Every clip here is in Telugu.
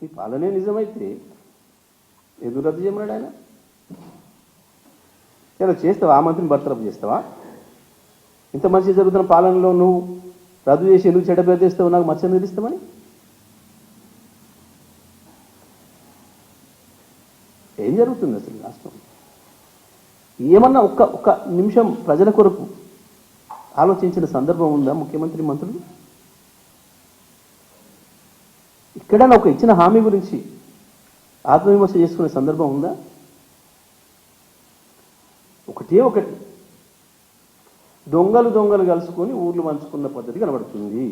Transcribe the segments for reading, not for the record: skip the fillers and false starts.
ఈ పాలనే నిజమైతే ఎందుకు రద్దు చేయమన్నాడు ఆయన? ఇలా చేస్తావా? ఆ మంత్రిని బర్తరఫ్ చేస్తావా? ఇంత మంచి జరుగుతున్న పాలనలో నువ్వు రద్దు చేసి ఎందుకు చెడ్డ పేరు తెస్తావు? నాకు మచ్చ నిలుస్తామని ఏం జరుగుతుంది అసలు రాష్ట్రం? ఏమన్నా ఒక్క నిమిషం ప్రజల కొరకు ఆలోచించిన సందర్భం ఉందా ముఖ్యమంత్రి, మంత్రులు? ఇక్కడైనా ఒక ఇచ్చిన హామీ గురించి ఆత్మవిమర్శ చేసుకునే సందర్భం ఉందా? ఒకటి దొంగలు కలుసుకొని ఊర్లు పంచుకున్న పద్ధతి కనబడుతుంది.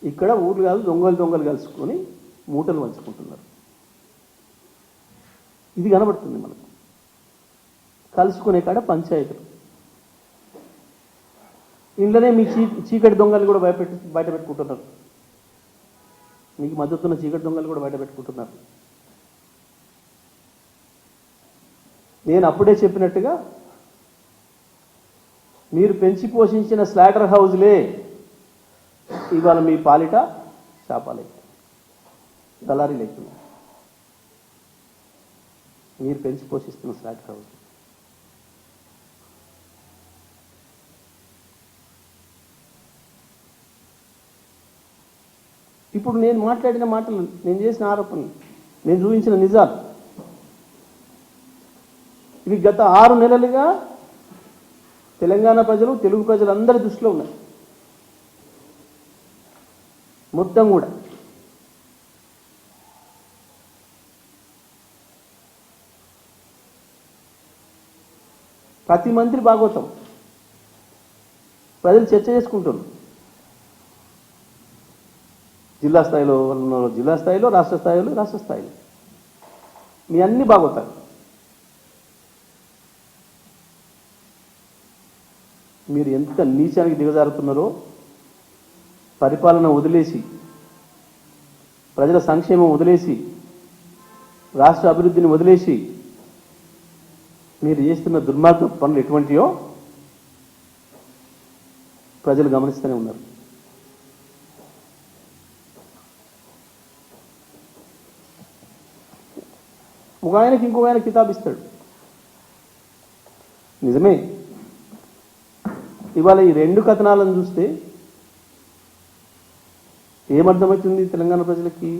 ఇక్కడ ఊర్లు కాదు, దొంగలు కలుసుకొని మూటలు పంచుకుంటున్నారు. ఇది కనబడుతుంది మనకు. కలుసుకునే కాడ పంచాయతీలు, ఇంట్లోనే మీ చీకటి దొంగలు కూడా బయట పెట్టుకుంటున్నారు. మీకు మద్దతున్న చీకటి దొంగలు కూడా బయట పెట్టుకుంటున్నారు. నేను అప్పుడే చెప్పినట్టుగా మీరు పెంచి పోషించిన స్లాటర్ హౌజ్లే ఇవాళ మీ పాలిట శాపాలైతే దళారీ లేకుండా మీరు పెంచి పోషిస్తున్న స్లాటర్ హౌజ్. ఇప్పుడు నేను మాట్లాడిన మాటలు, నేను చేసిన ఆరోపణలు, నేను చూపించిన నిజాలు ఇవి గత 6 నెలలుగా తెలంగాణ ప్రజలు, తెలుగు ప్రజలందరి దృష్టిలో ఉన్నాయి. మొత్తం కూడా ప్రతి మంత్రి భాగవతం ప్రజలు చర్చ చేసుకుంటున్నారు. జిల్లా స్థాయిలో జిల్లా స్థాయిలో, రాష్ట్ర స్థాయిలో రాష్ట్ర స్థాయిలో మీ అన్ని భాగవతాలు. మీరు ఎంత నీచానికి దిగజారుతున్నారో, పరిపాలన వదిలేసి, ప్రజల సంక్షేమం వదిలేసి, రాష్ట్ర అభివృద్ధిని వదిలేసి మీరు చేస్తున్న దుర్మార్గ పనులు ఎటువంటివో ప్రజలు గమనిస్తూనే ఉన్నారు. ఒక ఆయనకి ఇంకొక ఆయన కితాబ్ ఇస్తాడు. నిజమే, ఇవాళ ఈ 2 కథనాలను చూస్తే ఏమర్థమవుతుంది తెలంగాణ ప్రజలకి,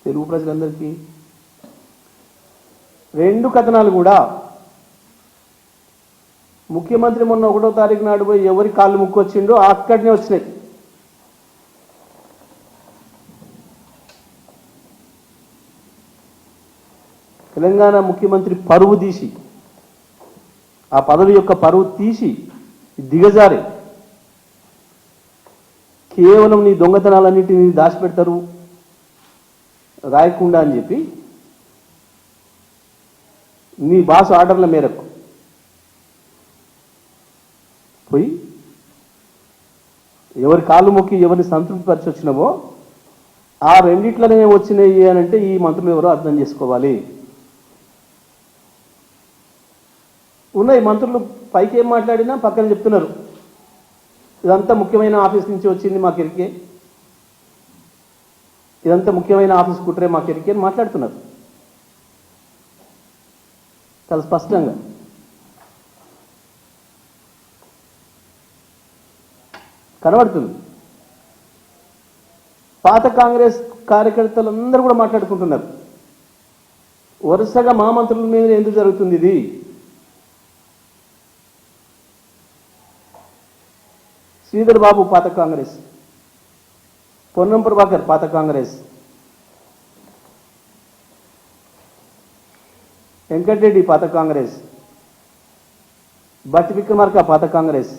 తెలుగు ప్రజలందరికీ? 2 కథనాలు కూడా ముఖ్యమంత్రి మొన్న 1వ తారీఖు నాడు పోయి ఎవరి కాళ్ళు ముక్కొచ్చిండో అక్కడనే వచ్చినాయి. తెలంగాణ ముఖ్యమంత్రి పరువు తీసి, ఆ పదవి యొక్క పరువు తీసి దిగజారి కేవలం నీ దొంగతనాలన్నింటినీ దాచిపెడతారు రాయకుండా అని చెప్పి నీ బాస్ ఆర్డర్ల మేరకు పోయి ఎవరి కాళ్ళు మొక్కి ఎవరిని సంతృప్తి పరిచి వచ్చినావో ఆ రెండిట్లనే వచ్చినాయి అని అంటే ఈ మంత్రులు ఎవరో అర్థం చేసుకోవాలి. ఉన్నాయి మంత్రులు, పైకి ఏం మాట్లాడినా పక్కన చెప్తున్నారు ఇదంతా ముఖ్యమైన ఆఫీస్ నుంచి వచ్చింది మా కిరికే, ఇదంతా ముఖ్యమైన ఆఫీస్ కుట్రే మా కిరికే అని మాట్లాడుతున్నారు చాలా స్పష్టంగా. కనబడుతుంది. పాత కాంగ్రెస్ కార్యకర్తలందరూ కూడా మాట్లాడుకుంటున్నారు, వరుసగా మా మంత్రుల మీద ఎందుకు జరుగుతుంది ఇది? శ్రీధర్ బాబు పాత కాంగ్రెస్, పొన్నం ప్రభాకర్ పాత కాంగ్రెస్, వెంకటరెడ్డి పాత కాంగ్రెస్, బట్టి విక్రమార్క పాత కాంగ్రెస్,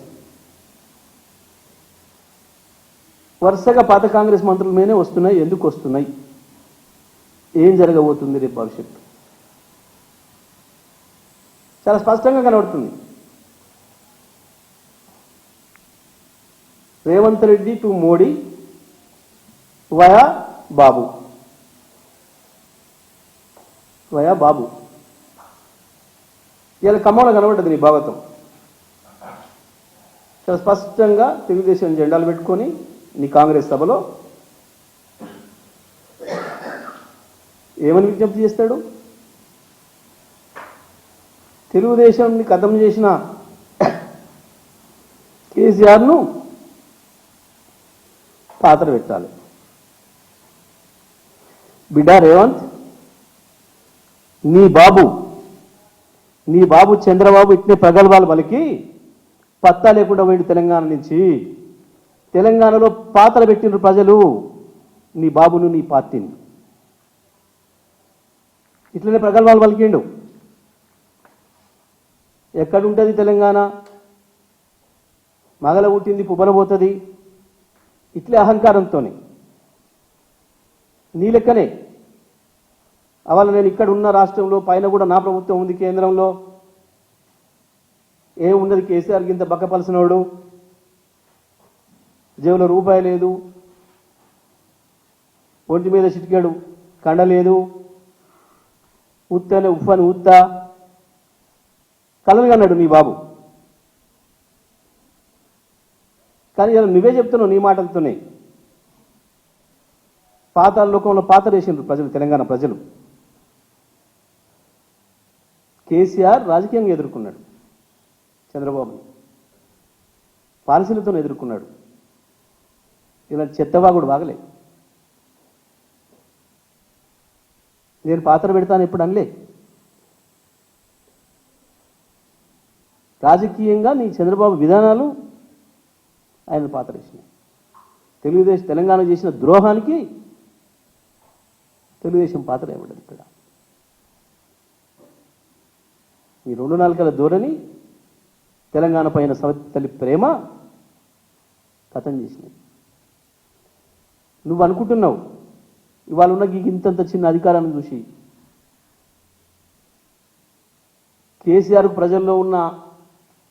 వరుసగా పాత కాంగ్రెస్ మంత్రుల మీదనే వస్తున్నాయి. ఎందుకు వస్తున్నాయి? ఏం జరగబోతుంది రేపు భవిష్యత్తు? చాలా స్పష్టంగా కనబడుతుంది. రేవంత్ రెడ్డి టు మోడీ వయా బాబు, ఇలా ఖమ్మంలో కనబడ్డది నీ భాగవతం. చాలా స్పష్టంగా తెలుగుదేశం జెండాలు పెట్టుకొని నీ కాంగ్రెస్ సభలో ఏమని విజ్ఞప్తి చేస్తాడు? తెలుగుదేశాన్ని ఖతం చేసిన కేసీఆర్ను పాత్ర పెట్టాలి. బిడ్డ రేవంత్, నీ బాబు చంద్రబాబు ఇట్నే ప్రగల్భాలు పలికి పత్తా లేకుండా పోయిండు తెలంగాణ నుంచి. తెలంగాణలో పాత్ర పెట్టిన ప్రజలు నీ బాబును, నీ పార్టీని. ఇట్లనే ప్రగల్భాలు పలికిండు. ఎక్కడుంటుంది తెలంగాణ? మగల పుట్టింది పుబ్బల పోతుంది. ఇట్లే అహంకారంతో నీ లెక్కనే అవాళ నేను ఇక్కడ ఉన్న రాష్ట్రంలో పైన కూడా నా ప్రభుత్వం ఉంది, కేంద్రంలో ఏమున్నది? కేసీఆర్ గింత బక్కపలసినోడు, జేబులో రూపాయి లేదు, ఒంటి మీద చిటికాడు కండలేదు, ఉత్తనే ఉఫ్ఫని ఉత్తా కలలుగా అన్నాడు నీ బాబు. కానీ ఇలా నువ్వే చెప్తున్నావు నీ మాటలతోనే. పాతాళ లోకంలో పాత వేసిండ్రు ప్రజలు, తెలంగాణ ప్రజలు. కేసీఆర్ రాజకీయంగా ఎదుర్కొన్నాడు చంద్రబాబుని, పాలసీలతో ఎదుర్కొన్నాడు. ఇలా చెత్తవాగుడు బాగలే. నేను పాత్ర పెడతాను ఎప్పుడు అనలే. రాజకీయంగా నీ చంద్రబాబు విధానాలు ఆయన పాత్ర వేసినాయి. తెలంగాణ చేసిన ద్రోహానికి తెలుగుదేశం పాత్ర ఇవ్వడం. ఇక్కడ ఈ 2 నాలుకల ధోరణి, తెలంగాణ పైన సవతి తల్లి ప్రేమ కథం చేసినాయి. నువ్వు అనుకుంటున్నావు ఇవాళ ఉన్న ఇంతంత చిన్న అధికారాన్ని చూసి కేసీఆర్ ప్రజల్లో ఉన్న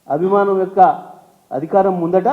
అభిమానం యొక్క అధికారం ముందట